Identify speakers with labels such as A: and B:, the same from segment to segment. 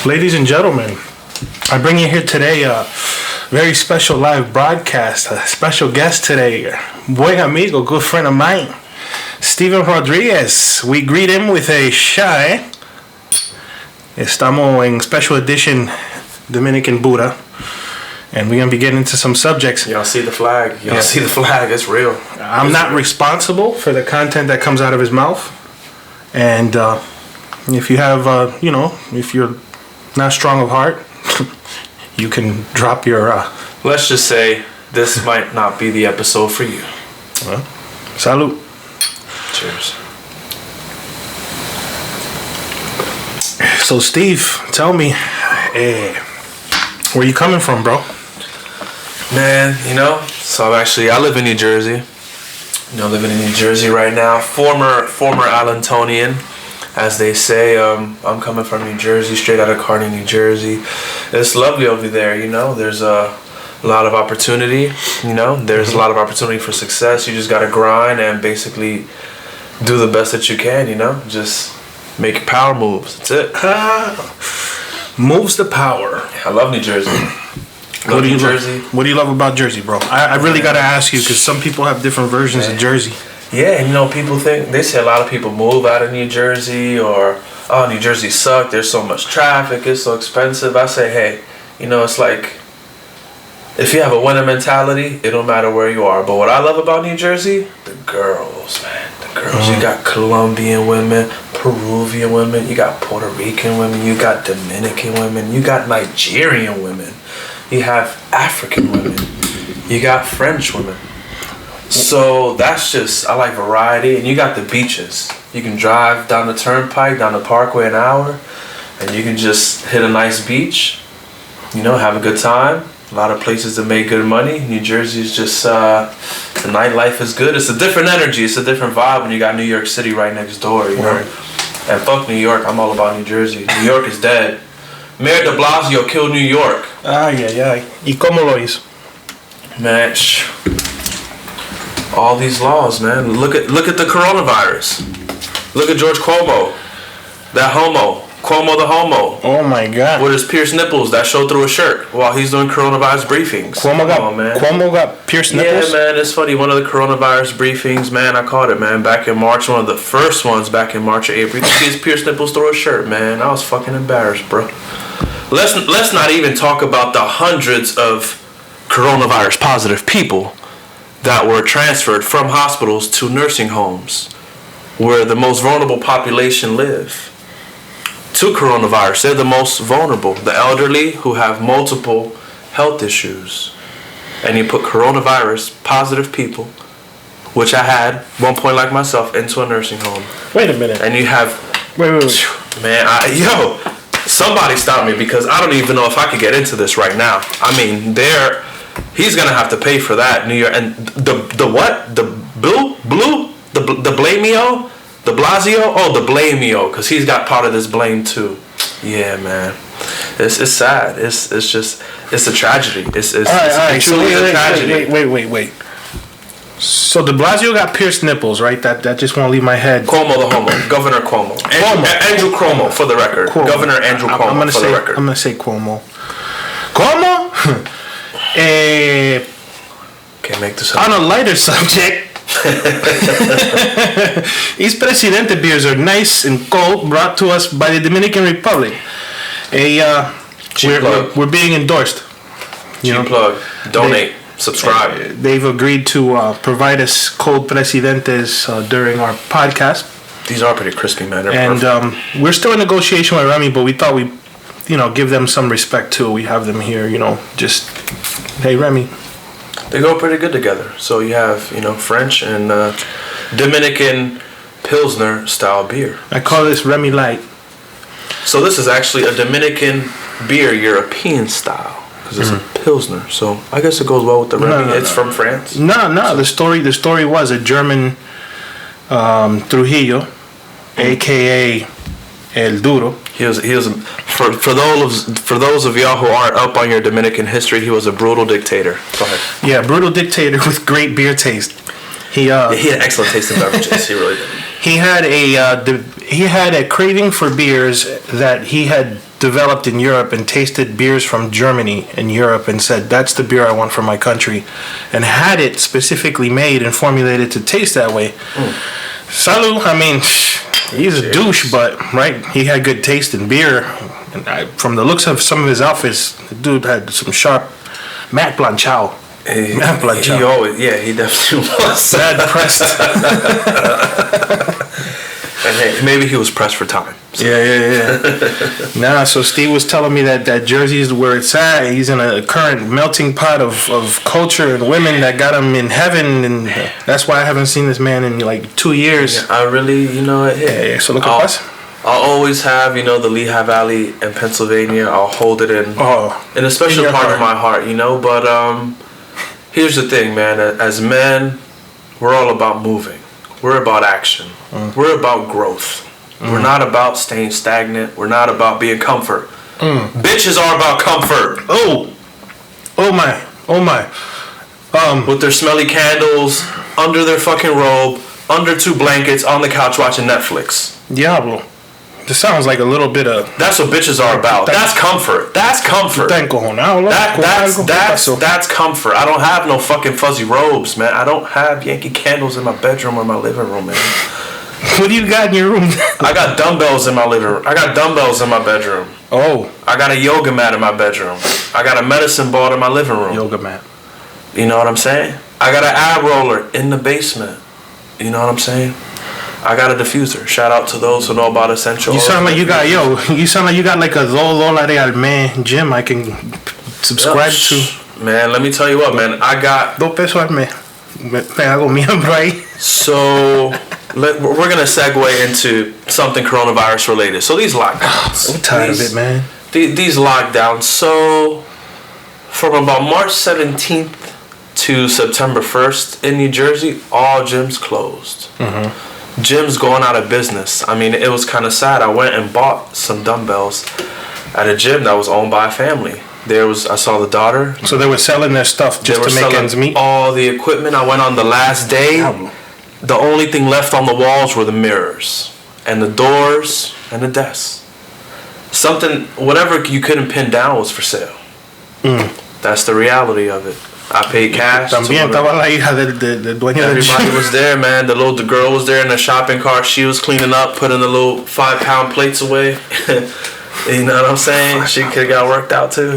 A: Ladies and gentlemen, I bring you here today a very special live broadcast. A special guest today, buen amigo, good friend of mine, Steven Rodriguez. We greet him with a shy. Estamos en special edition Dominican Buddha. And we're going to be getting into some subjects.
B: Y'all see the flag. Y'all see the flag. It's real.
A: I'm not responsible for the content that comes out of his mouth. And if you have, if you're not strong of heart, you can drop your...
B: Let's just say this might not be the episode for you.
A: Well, salud.
B: Cheers.
A: So, Steve, tell me, where you coming from, bro?
B: Man, so I live in New Jersey. Living in New Jersey right now. Former Allentonian, as they say. I'm coming from New Jersey, straight out of Kearney, New Jersey. It's lovely over there, There's a lot of opportunity, There's a lot of opportunity for success. You just got to grind and basically do the best that you can, Just make power moves. That's it.
A: Moves the power.
B: I love New Jersey.
A: What do you love about Jersey, bro? I really got to ask you because some people have different versions of Jersey.
B: Yeah, people they say a lot of people move out of New Jersey or, oh, New Jersey sucks, there's so much traffic, it's so expensive. I say, hey, it's like, if you have a winner mentality, it don't matter where you are. But what I love about New Jersey, the girls, man. The girls. You got Colombian women, Peruvian women, you got Puerto Rican women, you got Dominican women, you got Nigerian women. You have African women. You got French women. So that's just, I like variety. And you got the beaches. You can drive down the turnpike, down the parkway an hour, and you can just hit a nice beach, have a good time. A lot of places to make good money. New Jersey is just, the nightlife is good. It's a different energy. It's a different vibe when you got New York City right next door,
A: Right.
B: And fuck New York. I'm all about New Jersey. New York is dead. Mayor de Blasio killed New York.
A: Ay. ¿Y cómo lo hizo?
B: Man, all these laws, man. Look at the coronavirus. Look at George Cuomo, that homo. Cuomo the homo.
A: Oh my God.
B: With his pierced nipples that show through his shirt while he's doing coronavirus briefings.
A: Cuomo got pierced nipples?
B: Yeah, man, it's funny. One of the coronavirus briefings, man, I caught it, man. Back in March, one of the first ones back in March or April. You can see his pierced nipples through his shirt, man. I was fucking embarrassed, bro. Let's not even talk about the hundreds of coronavirus positive people that were transferred from hospitals to nursing homes where the most vulnerable population live. To coronavirus, they're the most vulnerable. The elderly who have multiple health issues. And you put coronavirus positive people, which I had, one point like myself, into a nursing home.
A: Wait a minute.
B: And you have...
A: Wait.
B: Man, somebody stop me because I don't even know if I could get into this right now. I mean, he's gonna have to pay for that. New York and the what? The blue? The Blamio? The Blasio? Oh, the Blamio, because he's got part of this blame too. Yeah, man. It's sad. It's a tragedy. It's
A: all right.
B: truly a tragedy.
A: Wait. So de Blasio got pierced nipples, right? That just won't leave my head.
B: Cuomo the homo. Governor Cuomo. Andrew Cuomo, for the record.
A: Cuomo.
B: Governor Andrew Cuomo, for the record.
A: I'm going to say Cuomo. Cuomo?
B: Can't make this up.
A: On a lighter subject, these Presidente beers are nice and cold, brought to us by the Dominican Republic. We're being endorsed.
B: Cheap plug. Donate. Subscribe.
A: They've agreed to provide us cold Presidentes during our podcast.
B: These are pretty crispy, man.
A: And we're still in negotiation with Remy, but we thought we'd, give them some respect too. We have them here, just, hey, Remy.
B: They go pretty good together. So you have, French and Dominican Pilsner style beer.
A: I call this Remy Light.
B: So this is actually a Dominican beer, European style. Because it's a Pilsner, so I guess it goes well with the Remy. It's from France.
A: No. So. The story was a German Trujillo, aka El Duro.
B: He was for those of y'all who aren't up on your Dominican history, he was a brutal dictator. Go ahead.
A: Yeah, brutal dictator with great beer taste. He had
B: excellent taste in beverages. He really did.
A: He had a craving for beers that he had developed in Europe and tasted beers from Germany and Europe and said, that's the beer I want for my country, and had it specifically made and formulated to taste that way. Salud. I mean, he's a douche, but right, he had good taste in beer. And from the looks of some of his outfits, the dude had some sharp Matt Blanchard.
B: He always, he definitely was.
A: Bad pressed.
B: And hey, maybe he was pressed for time. So.
A: Yeah. Nah, so Steve was telling me that Jersey is where it's at. He's in a current melting pot of culture and women that got him in heaven, and that's why I haven't seen this man in like 2 years.
B: Yeah, I really,
A: Yeah. So look at us.
B: I'll always have, the Lehigh Valley in Pennsylvania. I'll hold it in a special part of my heart, But here's the thing, man. As men, we're all about moving. We're about action. We're about growth. We're not about staying stagnant. We're not about being comfort. Bitches are about comfort.
A: Oh my.
B: With their smelly candles, under their fucking robe, under 2 blankets, on the couch watching Netflix.
A: Diablo. This sounds like a little bit of...
B: That's what bitches are about. That's comfort. That's comfort. That's comfort. I don't have no fucking fuzzy robes, man. I don't have Yankee candles in my bedroom or my living room, man.
A: What do you got in your room?
B: I got dumbbells in my living room. I got dumbbells in my bedroom.
A: Oh.
B: I got a yoga mat in my bedroom. I got a medicine ball in my living room.
A: Yoga mat.
B: You know what I'm saying? I got an ab roller in the basement. You know what I'm saying? I got a diffuser. Shout out to those who know about essential.
A: You sound like you got like a Lola Real Man gym I can subscribe to.
B: Man, let me tell you what, man. I got
A: $2 pesos al mes. Me hago miembro ahí.
B: So we're gonna segue into something coronavirus related. So these lockdowns.
A: I'm tired of it, man.
B: These lockdowns. So from about March 17th to September 1st in New Jersey, all gyms closed. Gyms going out of business. I mean, it was kind of sad. I went and bought some dumbbells at a gym that was owned by a family. I saw the daughter.
A: So they were selling their stuff just to make ends meet?
B: All the equipment. I went on the last day. The only thing left on the walls were the mirrors and the doors and the desks. Whatever you couldn't pin down was for sale. That's the reality of it. I paid cash.
A: También estaba la hija del dueño del gym.
B: Everybody was there, man. The girl was there in the shopping cart. She was cleaning up, putting the little 5-pound plates away. You know what I'm saying? She could have got worked out too,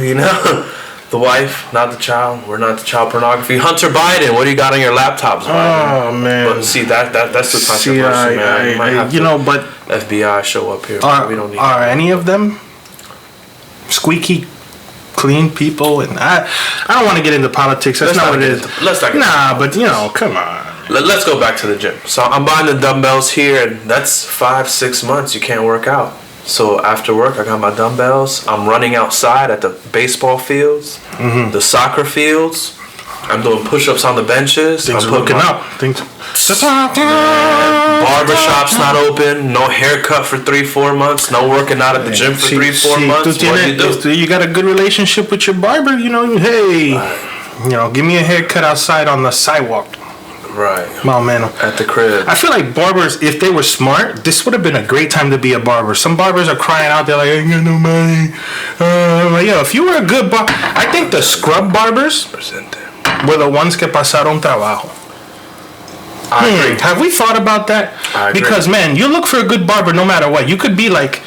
B: The wife, not the child. We're not the child pornography. Hunter Biden, what do you got on your laptops, Biden?
A: Oh, man.
B: But see, that's the controversy, man. You might have to
A: but
B: FBI show up here. We don't need
A: are any of them squeaky clean people? And I don't want to get into politics. That's not what it is.
B: Let's not get
A: but come on.
B: Let's go back to the gym. So I'm buying the dumbbells here, and that's 5-6 months you can't work out. So after work, I got my dumbbells. I'm running outside at the baseball fields, the soccer fields. I'm doing push-ups on the benches.
A: Things are looking up.
B: Barbershop's not open. No haircut for 3-4 months. No working out at the gym for 3-4 months. What do?
A: You got a good relationship with your barber. Hey, give me a haircut outside on the sidewalk.
B: Right.
A: Oh, man.
B: At the crib.
A: I feel like barbers, if they were smart, this would have been a great time to be a barber. Some barbers are crying out. They're like, I ain't got no money. If you were a good barber, I think the scrub barbers were the ones que pasaron trabajo.
B: I agree.
A: Have we thought about that?
B: I agree.
A: Because, man, you look for a good barber no matter what. You could be like...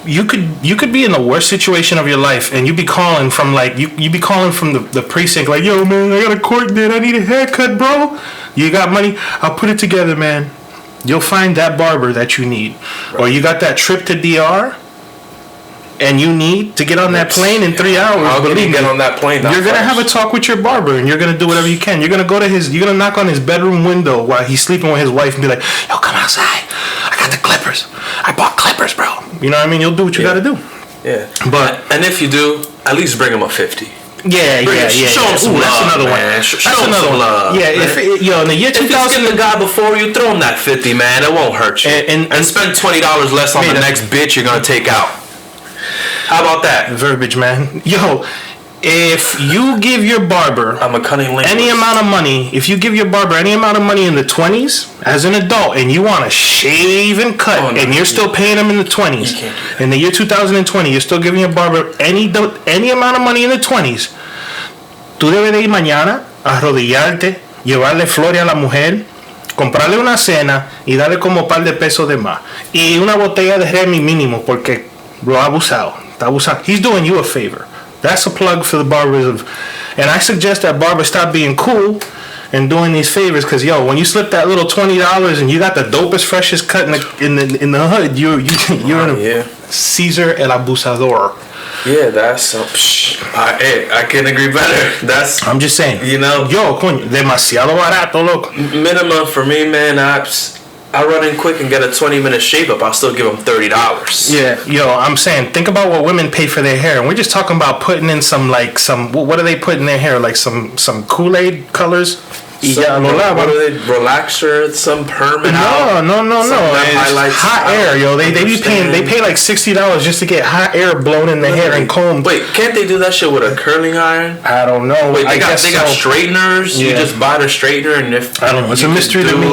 A: You could be in the worst situation of your life, and you'd be calling from you'd be calling from the precinct like, yo man, I got a court date, I need a haircut, bro. You got money? I'll put it together, man. You'll find that barber that you need, or you got that trip to DR, and you need to get on that plane in 3 hours.
B: How can you get on that plane?
A: You're gonna have a talk with your barber, and you're gonna do whatever you can. You're gonna you're gonna knock on his bedroom window while he's sleeping with his wife and be like, yo, come outside. I got the clippers. I bought clippers, bro. You know what I mean? You'll do what you gotta do.
B: Yeah. And if you do, at least bring him a 50.
A: Yeah.
B: Show him some love. That's another one. That's another one.
A: Yeah, in the year 2000,
B: if you get the guy before you, throw him that 50, man. It won't hurt you. And spend $20 less on the next bitch you're gonna take out. How about that?
A: Verbiage, man. Yo, If you give your barber
B: I'm a cunning linguist.
A: any amount of money, if you give your barber any amount of money in the 20s as an adult, and you want to shave and cut, and you're still paying him in the 20s, in the year 2020, you're still giving your barber any amount of money in the 20s, tú debes de ir mañana a arrodillarte, llevarle flores a la mujer, comprarle una cena y darle como un par de pesos de más. Y una botella de Remy mínimo, porque lo ha abusado. Está abusado. He's doing you a favor. That's a plug for the barbers and I suggest that barbers stop being cool and doing these favors, because when you slip that little $20 and you got the dopest, freshest cut in the hood, you're a Caesar el abusador.
B: Yeah, that's I can't agree better.
A: I'm just saying. Coño, demasiado barato, loco.
B: Minimum for me, man. I run in quick and get a 20-minute shave up. I'll still give them $30.
A: Yeah, I'm saying, think about what women pay for their hair, and we're just talking about putting in some what do they put in their hair? Like some Kool-Aid colors.
B: What are they? Relaxer, some permanent.
A: No. It's hot air, yo. They pay like $60 just to get hot air blown in the hair and combed.
B: Wait, can't they do that shit with a curling iron?
A: I don't know.
B: Wait, they got straighteners. Yeah. You just buy the straightener, and if
A: I don't know, it's a mystery to me.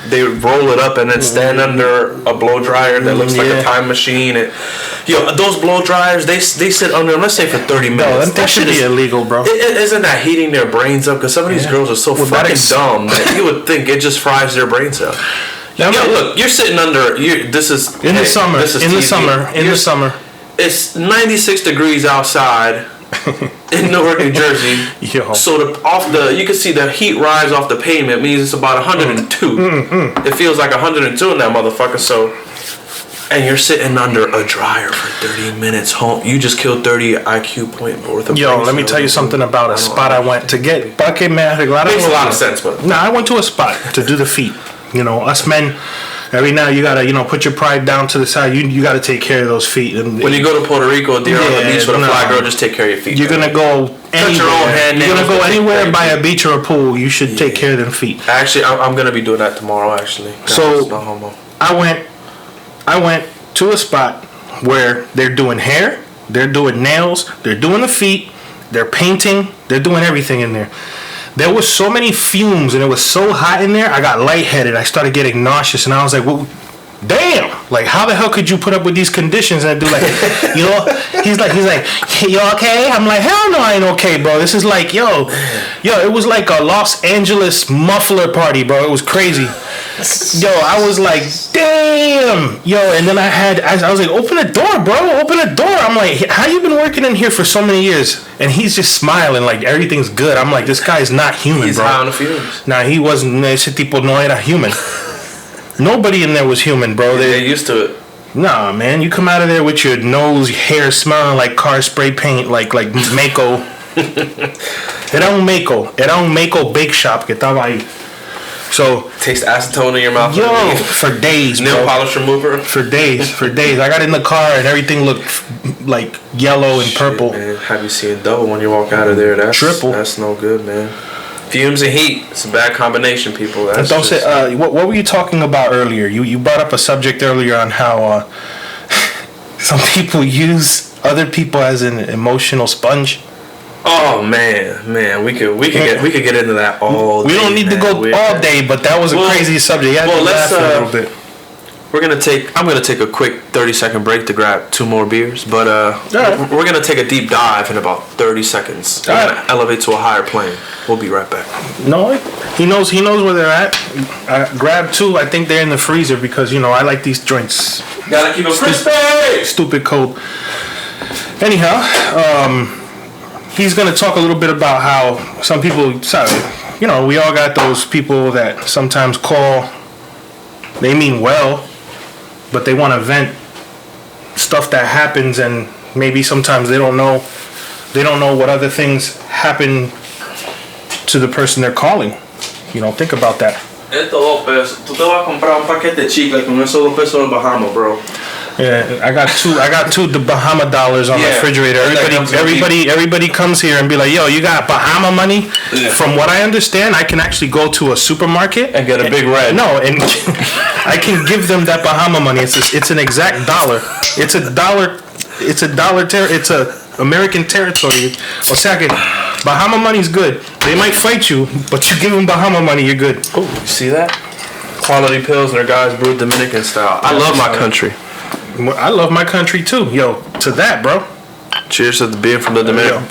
B: They roll it up and then stand under a blow dryer that looks like a time machine. Those blow dryers, they sit under them, let's say for 30 minutes.
A: That should be illegal, bro.
B: Isn't that heating their brains up? Because some of these girls are so fucking dumb that you would think it just fries their brains up. Look, you're sitting under. This is
A: in the summer. In the summer.
B: It's 96 degrees outside in Newark, New Jersey. So you can see the heat rise off the pavement. Means it's about 102. It feels like 102 in that motherfucker. So, and you're sitting under a dryer for 30 minutes. Home, you just killed 30 IQ point worth of.
A: Let me tell you something about a spot I went to get. Makes
B: a lot of sense, but
A: I went to a spot to do the feet. Us men. Every now you gotta, put your pride down to the side. You gotta take care of those feet. And
B: when you go to Puerto Rico, you're on the beach with a fly girl. Just take care of your feet.
A: You're gonna go anywhere. You're gonna go anywhere by a beach or a pool. You should take care of them feet.
B: Actually, I'm gonna be doing that tomorrow. Actually,
A: so no homo. I went to a spot where they're doing hair, they're doing nails, they're doing the feet, they're painting, they're doing everything in there. There was so many fumes and it was so hot in there, I got lightheaded. I started getting nauseous and I was like, well, damn, like how the hell could you put up with these conditions? And I do like, he's like, hey, you okay? I'm like, hell no, I ain't okay, bro. This is like, it was like a Los Angeles muffler party, bro. It was crazy. I was like, damn, and then I was like, open the door, bro, open the door. I'm like, how you been working in here for so many years? And he's just smiling like everything's good. I'm like, this guy's not human,
B: he's
A: bro.
B: He's high on the fumes.
A: Nah, he wasn't. Ese tipo no era human. Nobody in there was human, bro.
B: They're used to it.
A: Nah, man, you come out of there with your nose, hair smelling like car spray paint, like Mako. Era un Mako bake shop que estaba ahí. So
B: taste acetone in your mouth.
A: For days,
B: nail
A: bro.
B: polish remover.
A: For days. I got in the car and everything looked like yellow and purple.
B: Man. Have you seen double when you walk out of there? That's
A: triple.
B: That's no good, man. Fumes and heat. It's a bad combination, people.
A: What were you talking about earlier? You brought up a subject earlier on how some people use other people as an emotional sponge.
B: Oh man, we could get into that all day.
A: We don't need to go all day, but that was a crazy subject. Yeah,
B: let's a little bit. I'm gonna take a quick 30-second break to grab 2 more beers, but we're gonna take a deep dive in about 30 seconds. We're gonna elevate to a higher plane. We'll be right back.
A: No, he knows where they're at. I grabbed 2. I think they're in the freezer because I like these joints.
B: Gotta keep them crispy.
A: Stupid cold. Anyhow, he's going to talk a little bit about how some people, we all got those people that sometimes call, they mean well, but they want to vent stuff that happens, and maybe sometimes they don't know what other things happen to the person they're calling. Think about that.
B: Esto $2 pesos. Tú te vas a comprar un paquete de chicle con esos $2 pesos en Bahama, bro.
A: Yeah, I got two the Bahama dollars on the refrigerator. Everybody comes here and be like, yo, you got Bahama money? Yeah. From what I understand, I can actually go to a supermarket
B: and get a big red.
A: No, and I can give them that Bahama money. It's an exact dollar. It's a dollar. It's a dollar. It's a American territory. O sea que Bahama money's good. They might fight you, but you give them Bahama money, you're good.
B: Oh, you see that? Quality Pilsner, guys, brewed Dominican style. I love my country.
A: I love my country too. Yo, to that, bro.
B: Cheers to being from the Dominican.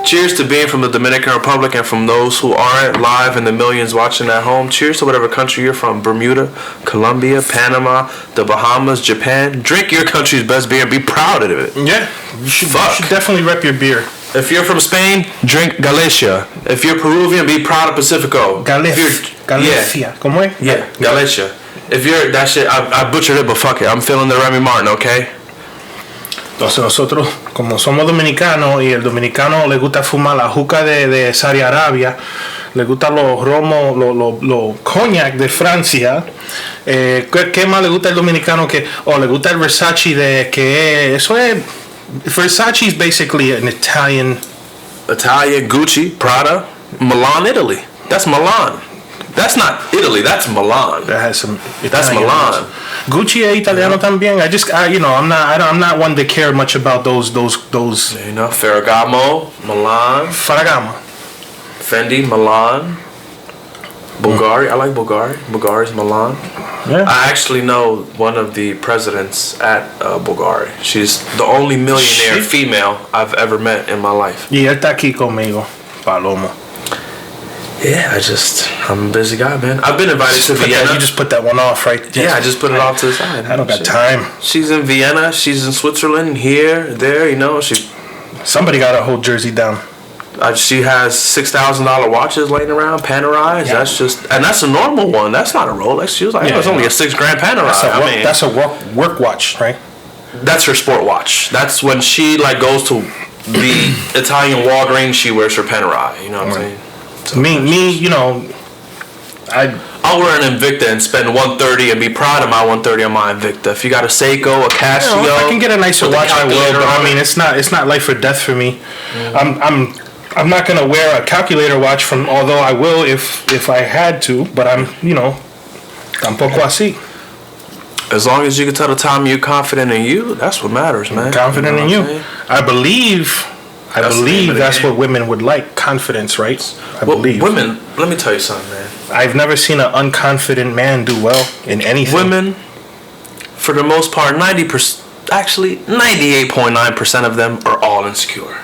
B: Cheers to being from the Dominican Republic, and from those who aren't live and the millions watching at home. Cheers to whatever country you're from. Bermuda, Colombia, Panama, the Bahamas, Japan. Drink your country's best beer and be proud of it.
A: Yeah, you should definitely rep your beer.
B: If you're from Spain, drink Galicia. If you're Peruvian, be proud of Pacifico.
A: Galicia.
B: Yeah.
A: ¿Cómo es?
B: Yeah, Galicia. If you're that shit, I butchered it, but fuck it. I'm feeling the Remy Martin, okay?
A: Entonces nosotros, como somos dominicanos y el dominicano le gusta fumar la juca de Saudi Arabia, le gustan los romos, los cognac de Francia, ¿qué más le gusta al dominicano? Le gusta el Versace Versace is basically an Italian
B: Gucci, Prada, Milan, Italy. That's Milan. That's not Italy. That's Milan.
A: That has some.
B: That's Milan.
A: Gucci es italiano también. I'm not one to care much about those.
B: Ferragamo, Milan.
A: Ferragamo.
B: Fendi, Milan. Bulgari. I like Bulgari. Bulgari's Milan.
A: Yeah.
B: I actually know one of the presidents at Bulgari. She's the only millionaire female I've ever met in my life.
A: Y él está aquí conmigo, Palomo.
B: Yeah, I'm a busy guy, man. I've been invited to Vienna.
A: You just put that one off, right?
B: Yeah, I just put it off to the side.
A: I don't got time.
B: She's in Vienna. She's in Switzerland. Here, there.
A: Somebody got to hold Jersey down.
B: She has $6,000 watches laying around, Panerai.
A: Yeah.
B: That's a normal one. That's not a Rolex. She was like, it's only a $6,000 Panerai.
A: That's a work watch, right?
B: That's her sport watch. That's when she goes to the Italian Walgreens. She wears her Panerai. You know what I'm saying?
A: So
B: I'll wear an Invicta and spend $130 and be proud of my $130 on my Invicta. If you got a Seiko, a Casio,
A: if I can get a nicer watch, I will. But I mean, it's not life or death for me. Mm-hmm. I'm not gonna wear a calculator watch although I will if I had to. But tampoco así.
B: As long as you can tell the time you're confident in you, that's what matters, man.
A: Confident in you. I believe that's what women would like. Confidence, right? I believe.
B: Women, let me tell you something, man.
A: I've never seen an unconfident man do well in anything.
B: Women, for the most part, 98.9% of them are all insecure.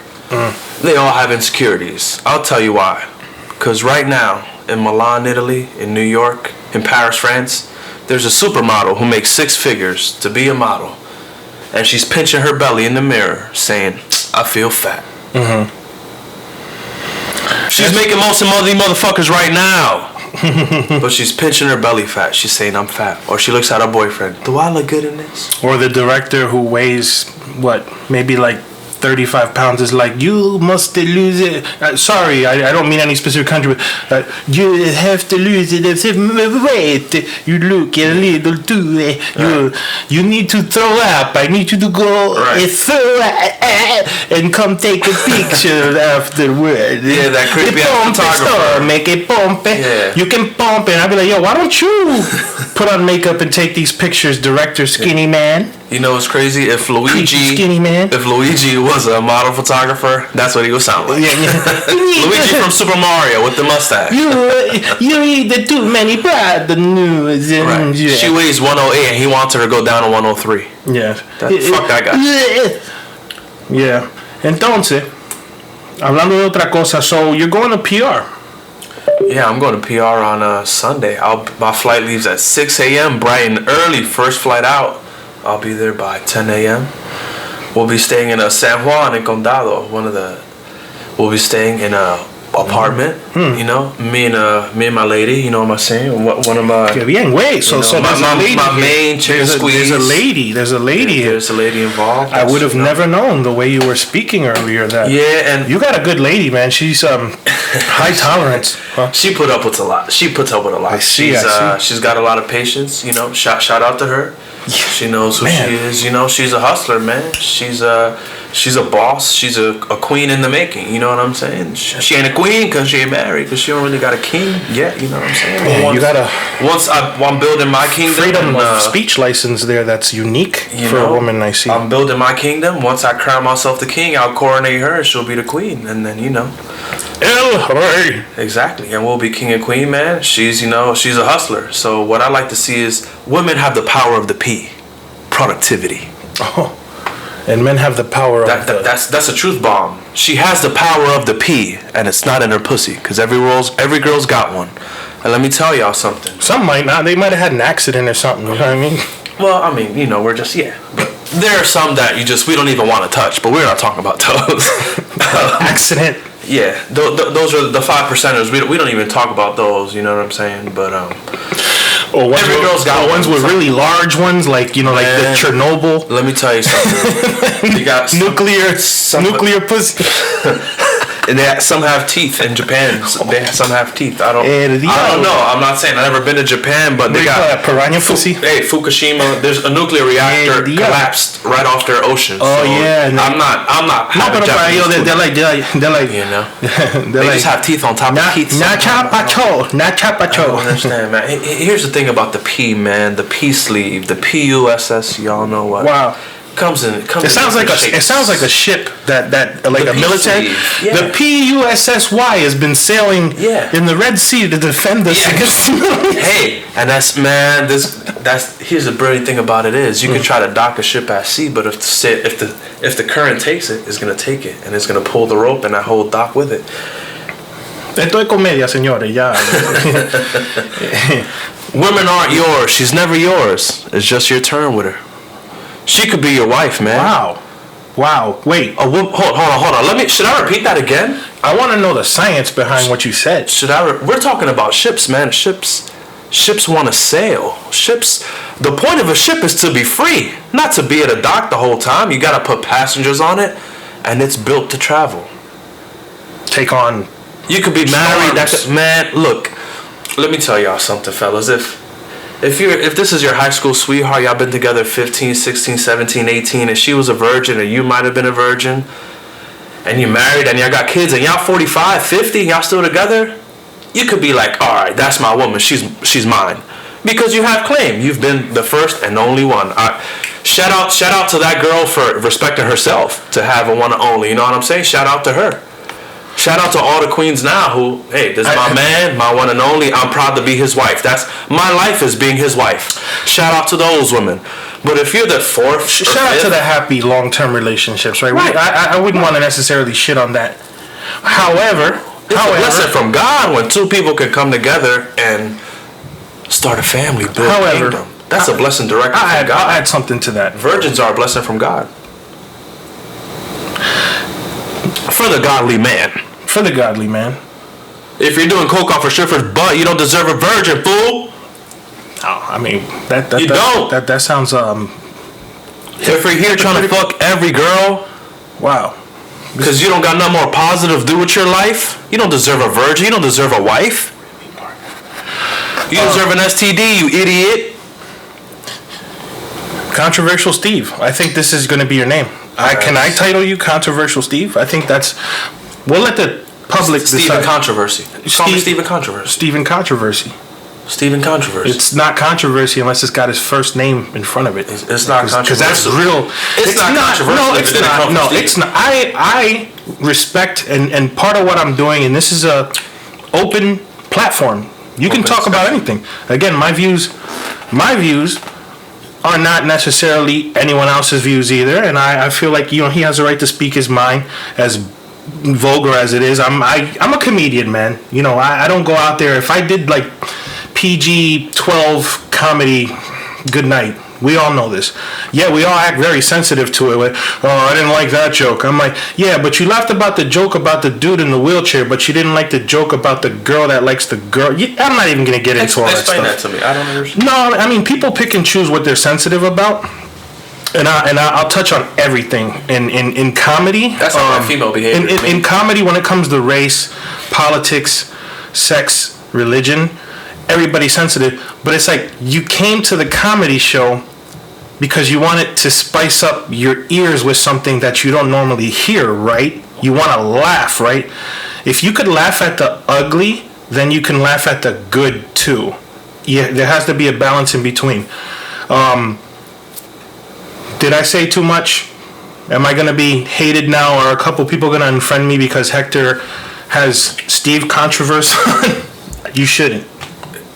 B: They all have insecurities. I'll tell you why. Because right now, in Milan, Italy, in New York, in Paris, France, there's a supermodel who makes 6 figures to be a model. And she's pinching her belly in the mirror, saying, I feel fat. Mm-hmm. She's making most of these motherfuckers right now. But she's pinching her belly fat. She's saying, I'm fat. Or she looks at her boyfriend. Do I look good in this?
A: Or the director who weighs, maybe 35 pounds is like, you must lose it. Sorry, I don't mean any specific country, but you have to lose it weight. You look a little too. You need to throw up. I need you to go throw up and come take a picture afterward.
B: Yeah, that creepy photographer.
A: Make it pump.
B: Yeah.
A: You can pump, and I'll be like, yo, why don't you put on makeup and take these pictures, director, skinny man?
B: You know what's crazy? If Luigi was a model photographer, that's what he would sound like. Luigi from Super Mario with the mustache.
A: You eat too many Prada news.
B: Right. She weighs 108 and he wants her to go down to 103.
A: Yeah.
B: Fuck that guy.
A: Yeah. Entonces, hablando de otra cosa, so you're going to PR.
B: Yeah, I'm going to PR on Sunday. My flight leaves at 6 a.m. bright and early. First flight out. I'll be there by 10 a.m. We'll be staying in San Juan in Condado. We'll be staying in a apartment. You know, me and my lady. You know what I'm saying? One of my.
A: Que bien, wait. So there's a lady.
B: My main chick squeeze.
A: There's a lady here.
B: There's a lady involved.
A: I would have never known the way you were speaking earlier that.
B: Yeah, and
A: you got a good lady, man. She's high tolerance. Huh?
B: She puts up with a lot.
A: I see.
B: She's got a lot of patience. You know, shout out to her. She knows who she is. You know, she's a hustler, man. She's she's a boss. She's a queen in the making. You know what I'm saying? She ain't a queen because she ain't married. Because she don't really got a king yet. You know what I'm saying?
A: Yeah,
B: once I'm building my kingdom.
A: Freedom of speech license there. That's unique for a woman. I see.
B: I'm building my kingdom. Once I crown myself the king, I'll coronate her. She'll be the queen, and then
A: El Rey.
B: Exactly, and we'll be king and queen, man. She's she's a hustler. So what I like to see is women have the power of the P, productivity.
A: Oh, and men have the power of
B: that's a truth bomb. She has the power of the P, and it's not in her pussy, because every girl's got one. And let me tell y'all something.
A: Some might not. They might have had an accident or something. You know what I mean?
B: Well, I mean, we're just But there are some that we don't even want to touch. But we're not talking about those.
A: Accident.
B: Yeah, those are the 5%ers. We don't even talk about those. You know what I'm saying? But every girl's got
A: ones with really large ones, like like the Chernobyl.
B: Let me tell you something. You got
A: nuclear pussy.
B: And some have teeth in Japan. Some have teeth. I don't know. I'm not saying I've never been to Japan, but they got
A: piranha pussy.
B: Hey, Fukushima. There's a nuclear reactor collapsed right off their ocean.
A: Oh so yeah.
B: I'm not.
A: They're like
B: they just have teeth on top of teeth.
A: Not chapacho.
B: I don't understand, man. Here's the thing about the P, man. The P sleeve, the PUSS. Y'all know what?
A: Wow.
B: It
A: sounds like a ship that like a military.
B: Yeah.
A: The PUSSY has been sailing in the Red Sea to defend us against.
B: Hey, and here's the brilliant thing about it is you can try to dock a ship at sea, but if the current takes it, it's gonna take it and it's gonna pull the rope and that whole dock with it.
A: Esto es comedia, señores. Ya.
B: Women aren't yours. She's never yours. It's just your turn with her. She could be your wife, man.
A: Wow. Wait.
B: Hold on. Should I repeat that again?
A: I want to know the science behind what you said.
B: We're talking about ships, man. Ships want to sail. The point of a ship is to be free, not to be at a dock the whole time. You got to put passengers on it, and it's built to travel.
A: Take on.
B: You could be married. Man, look. Let me tell y'all something, fellas. If this is your high school sweetheart, y'all been together 15, 16, 17, 18, and she was a virgin, and you might have been a virgin, and you married, and y'all got kids, and y'all 45, 50, y'all still together, you could be like, all right, that's my woman, she's mine. Because you have claim. You've been the first and only one. Shout out to that girl for respecting herself, to have a one and only, you know what I'm saying? Shout out to her. Shout out to all the queens now who, hey, this is my man, my one and only. I'm proud to be his wife. That's my life is being his wife. Shout out to those women. But if you're the fourth,
A: shout out to the happy long-term relationships, right? I wouldn't want to necessarily shit on that. However,
B: it's a blessing from God when two people can come together and start a family, build a kingdom. That's a blessing directly from God.
A: I'll add something to that.
B: Virgins are a blessing from God. For the godly man. If you're doing coke off a stripper's butt, you don't deserve a virgin, fool.
A: No, I mean that sounds
B: If you're here trying to fuck every girl,
A: wow,
B: because you don't got nothing more positive to do with your life, you don't deserve a virgin. You don't deserve a wife. You deserve an STD, you idiot.
A: Controversial Steve. I think this is going to be your name. Can I title you Controversial Steve? I think we'll let the public decide.
B: Stephen Controversy. Call me Stephen Controversy.
A: Stephen Controversy.
B: Stephen Controversy.
A: It's not controversy unless it's got his first name in front of it.
B: It's not controversial. Because
A: that's real.
B: It's not controversial.
A: No, it's not. No, it's not. I respect and part of what I'm doing, and this is a open platform. You can talk about anything. Again, my views are not necessarily anyone else's views either, and I feel like he has a right to speak his mind, as vulgar as it is. I'm a comedian, man. I don't go out there. If I did like PG-12 comedy, good night. We all know this. Yeah, we all act very sensitive to it. Like, I didn't like that joke. I'm like, yeah, but you laughed about the joke about the dude in the wheelchair, but you didn't like the joke about the girl that likes the girl. I'm not even going to get into all that stuff.
B: Explain that to me. I don't understand.
A: No, I mean, people pick and choose what they're sensitive about. And I'll touch on everything in comedy.
B: That's not my female behavior.
A: In comedy, when it comes to race, politics, sex, religion, everybody's sensitive. But it's like you came to the comedy show because you want it to spice up your ears with something that you don't normally hear, right? You want to laugh, right? If you could laugh at the ugly, then you can laugh at the good too. Yeah, there has to be a balance in between. Did I say too much? Am I going to be hated now? Or are a couple people going to unfriend me because Hector has Steve Kontroversy? You shouldn't.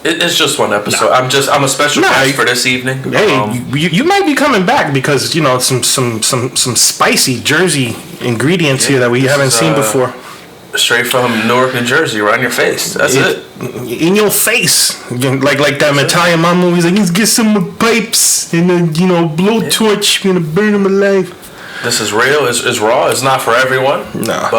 B: It's just one episode. No. I'm a special guest for this evening.
A: Hey, you might be coming back because some spicy Jersey ingredients here that we haven't seen before.
B: Straight from Newark, New Jersey, right in your face. That's it.
A: In your face, like them Italian mom movies. Like, let's get some pipes and then blowtorch, gonna burn them alive.
B: This is real. It's raw. It's not for everyone.
A: No.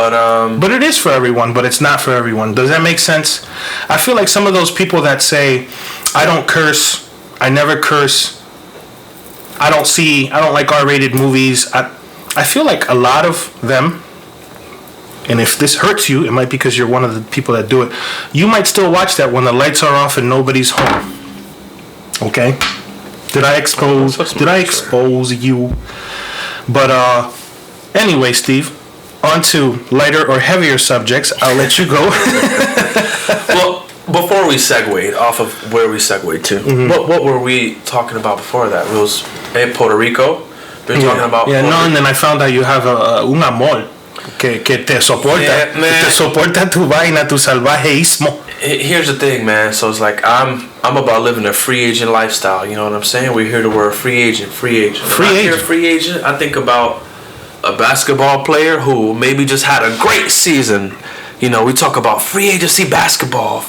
B: But
A: it is for everyone. But it's not for everyone. Does that make sense? I feel like some of those people that say, "I don't curse. I never curse. I don't like R-rated movies." I feel like a lot of them. And if this hurts you, it might be because you're one of the people that do it. You might still watch that when the lights are off and nobody's home. Okay? Did I expose you? But anyway, Steve, on to lighter or heavier subjects. I'll let you go.
B: Well, before we segued off of where we segued to, what were we talking about before that? It was Puerto Rico. We were talking about
A: and then I found out you have un amor. Que te soporta, te soporta tu vaina, tu salvajeísmo.
B: Here's the thing, man. So it's like I'm about living a free agent lifestyle. You know what I'm saying? We hear the word free agent. Free agent. I think about a basketball player who maybe just had a great season. You know, we talk about free agency basketball.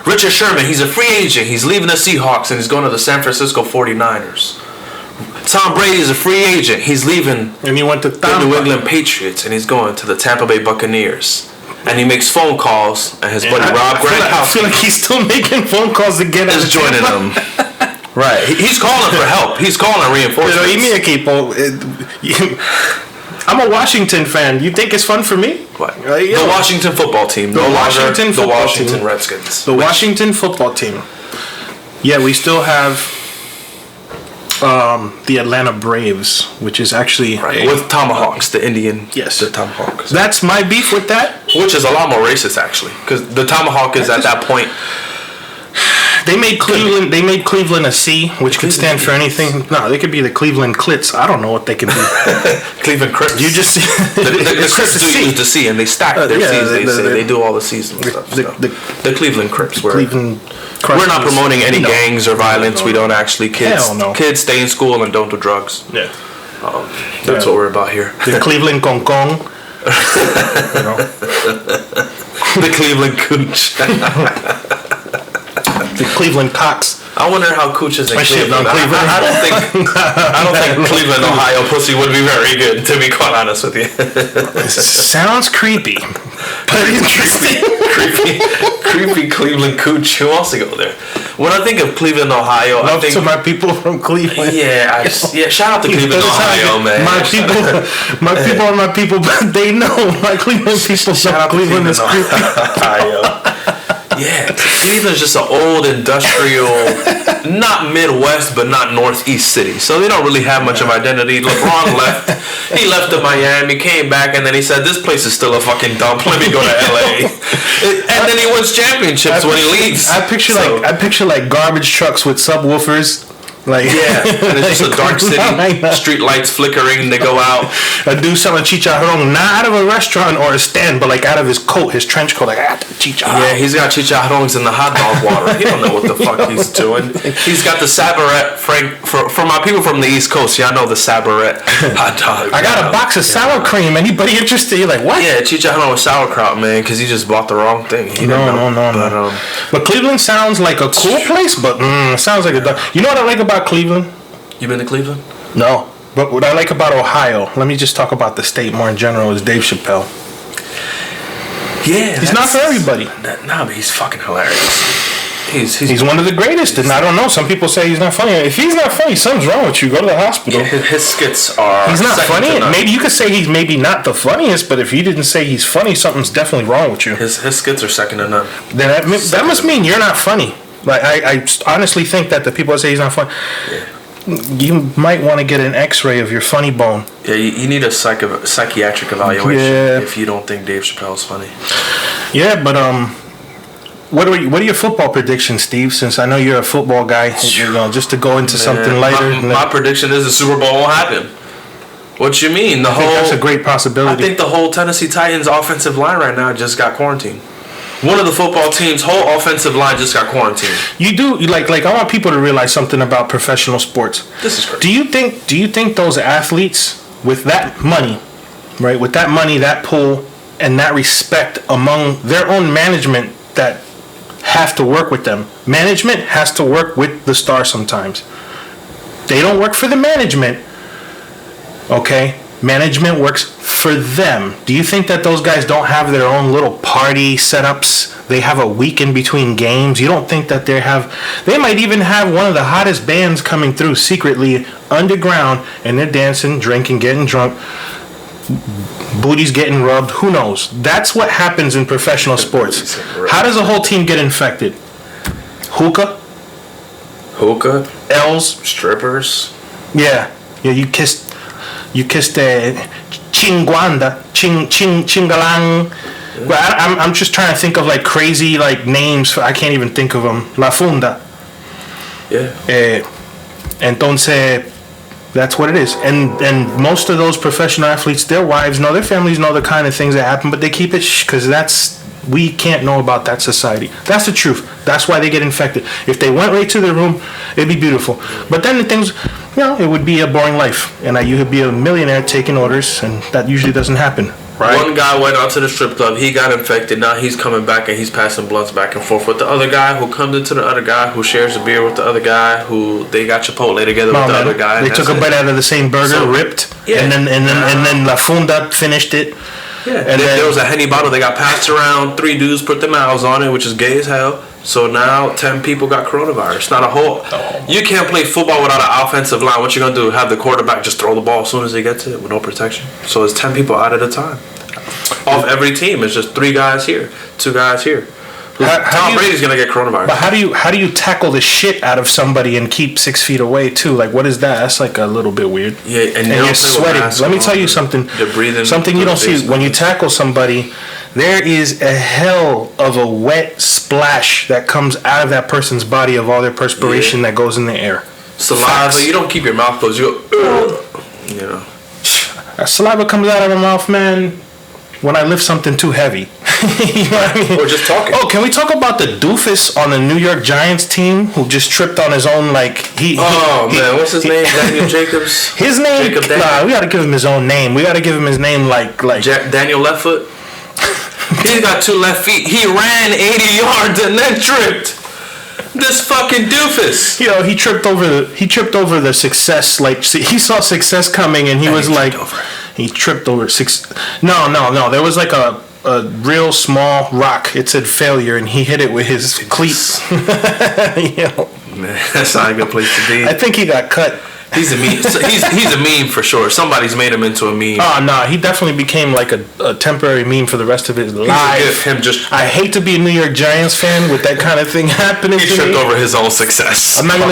B: Richard Sherman, he's a free agent. He's leaving the Seahawks and he's going to the San Francisco 49ers. Tom Brady is a free agent. He's leaving
A: and he went to
B: the New England Patriots and he's going to the Tampa Bay Buccaneers. And he makes phone calls and his buddy Rob Gronkowski.
A: I feel like he's still making phone calls to get
B: is joining them. Right. He's calling for help. He's calling reinforcements.
A: I'm a Washington fan. You think it's fun for me?
B: What? The Washington football team. The Washington Redskins.
A: The Washington football team. Yeah, we still have the Atlanta Braves, which is actually
B: with Tomahawks, the Indian.
A: Yes,
B: the Tomahawks.
A: That's my beef with that,
B: which is a lot more racist actually, because the Tomahawk is at that point.
A: They made Cleveland. They made Cleveland a C, which could stand for anything. No, they could be the Cleveland Clits. I don't know what they could be.
B: Cleveland Crips.
A: You just
B: the Crips do use the C, and they stack their C's. They do all the C's and stuff. The Cleveland Crips. We're not promoting any gangs or violence. We don't actually. Kids stay in school and don't do drugs.
A: Yeah.
B: That's what we're about here.
A: The Cleveland Kong Kong.
B: The Cleveland Cooch.
A: The Cleveland Cox.
B: I wonder how Cooch is in Cleveland. I don't think Cleveland, Ohio pussy would be very good, to be quite honest with you.
A: Sounds creepy, but interesting.
B: creepy Cleveland Cooch. Who wants to go there? When I think of Cleveland, Ohio, I think
A: to my people from Cleveland.
B: Yeah, shout out to Cleveland, Ohio, man.
A: My people are my people, but they know my Cleveland people.
B: Shout out Cleveland is creepy. Ohio. Yeah, Cleveland's just an old industrial, not Midwest, but not Northeast city. So they don't really have much of identity. LeBron left. He left to Miami, came back, and then he said, "This place is still a fucking dump. Let me go to LA." And then he wins championships when he leaves.
A: I picture like garbage trucks with subwoofers. Like,
B: yeah, and it's just a dark city. Street lights flickering. They go out.
A: A dude selling chicharrón, not out of a restaurant or a stand, but like out of his coat, his trench coat. Like, chicharrón.
B: Yeah, he's got chicharrones in the hot dog water. He don't know what the fuck he's doing. He's got the Sabaret. For my people from the East Coast, y'all know the Sabaret hot dog.
A: I got a box of sour cream. Anybody interested? You're like, what?
B: Yeah, chicharrón with sauerkraut, man, because he just bought the wrong thing.
A: No. But Cleveland sounds like a cool place, but it sounds like a. You know what I like about Cleveland?
B: You been to Cleveland?
A: No. But what I like about Ohio, let me just talk about the state more in general, is Dave Chappelle.
B: Yeah.
A: He's not for everybody.
B: But he's fucking hilarious.
A: He's one of the greatest, and I don't know. Some people say he's not funny. If he's not funny, something's wrong with you. Go to the hospital.
B: Yeah, his skits are.
A: He's not funny. Maybe you could say he's maybe not the funniest, but if you didn't say he's funny, something's definitely wrong with you.
B: His skits are second to none.
A: That must mean you're not funny. Like I honestly think that the people that say he's not funny.
B: Yeah.
A: you might want to get an X-ray of your funny bone.
B: Yeah, you need a psychiatric evaluation if you don't think Dave Chappelle's funny.
A: Yeah, but what are your football predictions, Steve? Since I know you're a football guy, just to go into something lighter.
B: My prediction is the Super Bowl won't happen. What you mean? I think
A: that's a great possibility.
B: I think the whole Tennessee Titans offensive line right now just got quarantined. One of the football team's whole offensive line just got quarantined.
A: You I want people to realize something about professional sports.
B: This is crazy.
A: Do you think those athletes with that money, right? With that money, that pull, and that respect among their own management that have to work with them. Management has to work with the star sometimes. They don't work for the management. Okay? Management works for them. Do you think that those guys don't have their own little party setups? They have a week in between games. You don't think that they might even have one of the hottest bands coming through secretly underground, and they're dancing, drinking, getting drunk, booties getting rubbed. Who knows? That's what happens in professional sports. How does a whole team get infected? Hookah, L's,
B: strippers.
A: Yeah. You kissed chingalang. Well, I'm just trying to think of like crazy like names. I can't even think of them. La funda.
B: Yeah.
A: Entonces, that's what it is. And most of those professional athletes, their wives know, their families know the kind of things that happen, but they keep it because we can't know about that society. That's the truth. That's why they get infected. If they went right to their room, it'd be beautiful. But then the things, it would be a boring life, and you could be a millionaire taking orders, and that usually doesn't happen. Right.
B: One guy went out to the strip club. He got infected. Now he's coming back and he's passing blunts back and forth with the other guy who comes into the other guy who shares a beer with the other guy who they got Chipotle together with the other guy.
A: They took a bite out of the same burger, ripped, and then La Funda finished it.
B: Yeah, and then there was a Henny bottle that got passed around. 3 dudes put their mouths on it, which is gay as hell. So now 10 people got coronavirus. Not a whole. You can't play football without an offensive line. What you gonna do? Have the quarterback just throw the ball as soon as he gets it with no protection? So it's 10 people out at a time. Off every team, it's just 3 guys here, 2 guys here. Tom Brady's gonna get coronavirus.
A: But how do you tackle the shit out of somebody and keep 6 feet away too? Like, what is that? That's like a little bit weird.
B: Yeah, and
A: you're sweating. Let me tell you something.
B: You're breathing.
A: Something you don't see when you tackle somebody. There is a hell of a wet splash that comes out of that person's body of all their perspiration that goes in the air.
B: Saliva. Facts. You don't keep your mouth closed. You go.
A: Saliva comes out of my mouth, man, when I lift something too heavy. You know what I mean?
B: Or just talking.
A: Oh, can we talk about the doofus on the New York Giants team who just tripped on his own, like,
B: man, what's his name? Daniel Jacobs?
A: His name? We gotta give him his own name. We gotta give him his name like
B: Daniel Left Foot? He's got 2 left feet. He ran 80 yards and then tripped. This fucking doofus.
A: He tripped over the success. Like, he saw success coming, and he tripped over No. There was like a real small rock. It said failure, and he hit it with his cleats.
B: Man, that's not a good place to be.
A: I think he got cut.
B: He's a meme. He's a meme for sure. Somebody's made him into a meme.
A: Oh no, he definitely became like a temporary meme for the rest of his life. I hate to be a New York Giants fan with that kind of thing happening.
B: He tripped over his own success.
A: I'm not gonna